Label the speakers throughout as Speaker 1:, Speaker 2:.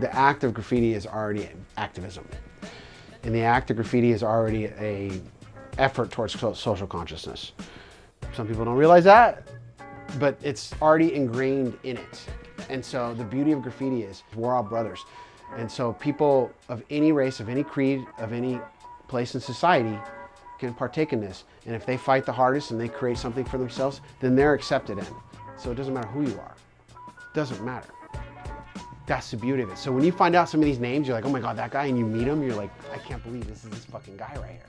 Speaker 1: The act of graffiti is already activism. And the act of graffiti is already a effort towards social consciousness. Some people don't realize that, but it's already ingrained in it. And so the beauty of graffiti is we're all brothers. And so people of any race, of any creed, of any place in society can partake in this. And if they fight the hardest and they create something for themselves, then they're accepted in. So it doesn't matter who you are. It doesn't matter. That's the beauty of it. So when you find out some of these names, you're like, oh my God, that guy, and you meet him, you're like, I can't believe this is this fucking guy right here.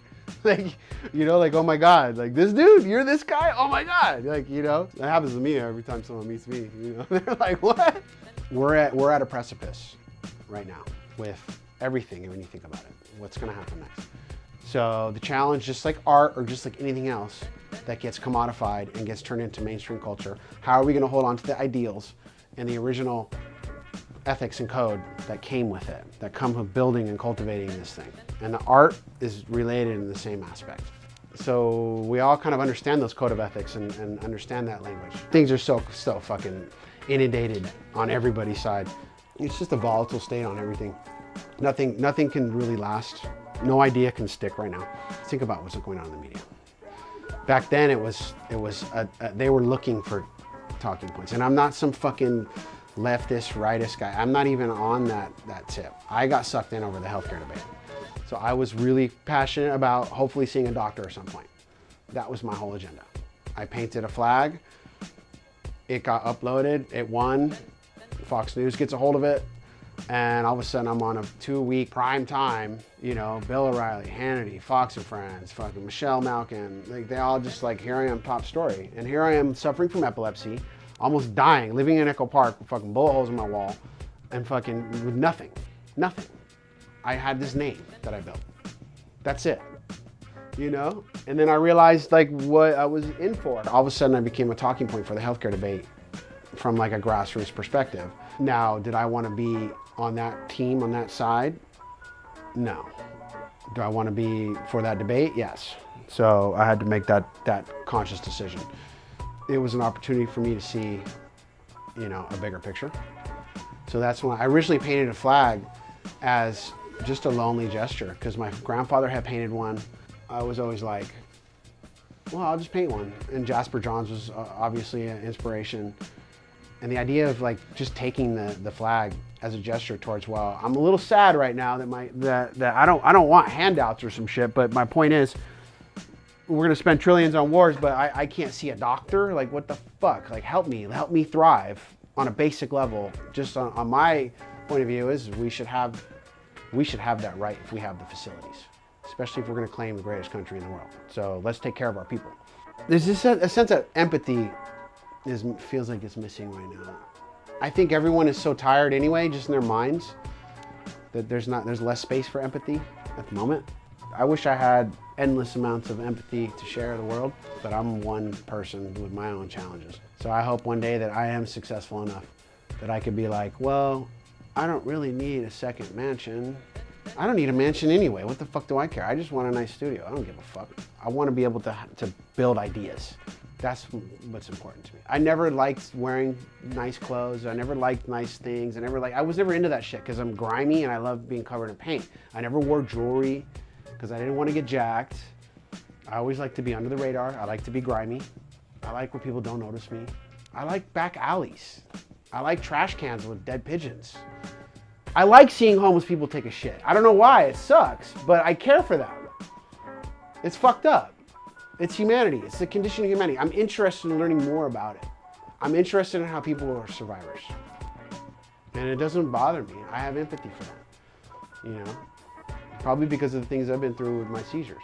Speaker 1: Like, you know, like, oh my God, like this dude, you're this guy? Oh my God. Like, you know, that happens to me every time someone meets me, you know, they're like, what? We're at a precipice right now with everything when you think about it. What's gonna happen next? So the challenge, just like art or just like anything else that gets commodified and gets turned into mainstream culture, how are we gonna hold on to the ideals and the original ethics and code that came with it, that come with building and cultivating this thing? And the art is related in the same aspect. So we all kind of understand those code of ethics and understand that language. Things are so fucking inundated on everybody's side. It's just a volatile state on everything. Nothing can really last. No idea can stick right now. Think about what's going on in the media. Back then they were looking for talking points. And I'm not some fucking leftist, rightist guy. I'm not even on that tip. I got sucked in over the healthcare debate. So I was really passionate about hopefully seeing a doctor at some point. That was my whole agenda. I painted a flag. It got uploaded. It won. Fox News gets a hold of it. And all of a sudden I'm on a 2-week prime time, you know, Bill O'Reilly, Hannity, Fox and Friends, fucking Michelle Malkin. Like they all just like, here I am, top story. And here I am suffering from epilepsy, almost dying, living in Echo Park with fucking bullet holes in my wall and fucking with nothing. I had this name that I built. That's it, you know? And then I realized like what I was in for. All of a sudden I became a talking point for the healthcare debate from like a grassroots perspective. Now, did I want to be on that team, on that side? No. Do I want to be for that debate? Yes. So I had to make that conscious decision. It was an opportunity for me to see, you know, a bigger picture. So that's when I originally painted a flag as just a lonely gesture because my grandfather had painted one. I was always like, well, I'll just paint one. And Jasper Johns was obviously an inspiration. And the idea of like just taking the flag as a gesture towards, well, I'm a little sad right now that I don't want handouts or some shit, but my point is, we're gonna spend trillions on wars, but I can't see a doctor. Like, what the fuck? Like, help me thrive on a basic level. Just on my point of view is we should have that right if we have the facilities, especially if we're gonna claim the greatest country in the world. So let's take care of our people. There's just a sense of empathy feels like it's missing right now. I think everyone is so tired anyway, just in their minds, that there's less space for empathy at the moment. I wish I had endless amounts of empathy to share the world, but I'm one person with my own challenges. So I hope one day that I am successful enough that I could be like, well, I don't really need a second mansion. I don't need a mansion anyway. What the fuck do I care? I just want a nice studio. I don't give a fuck. I want to be able to build ideas. That's what's important to me. I never liked wearing nice clothes. I never liked nice things. I was never into that shit because I'm grimy and I love being covered in paint. I never wore jewelry because I didn't want to get jacked. I always like to be under the radar. I like to be grimy. I like when people don't notice me. I like back alleys. I like trash cans with dead pigeons. I like seeing homeless people take a shit. I don't know why, it sucks, but I care for them. It's fucked up. It's humanity. It's the condition of humanity. I'm interested in learning more about it. I'm interested in how people are survivors. And it doesn't bother me. I have empathy for that, you know? Probably because of the things I've been through with my seizures,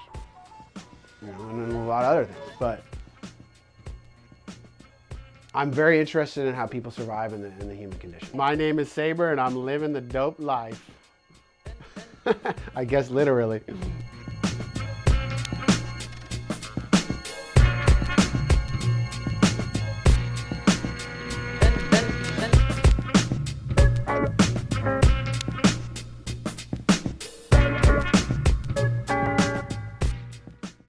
Speaker 1: you know, and a lot of other things. But I'm very interested in how people survive in the human condition. My name is Saber and I'm living the dope life. I guess literally.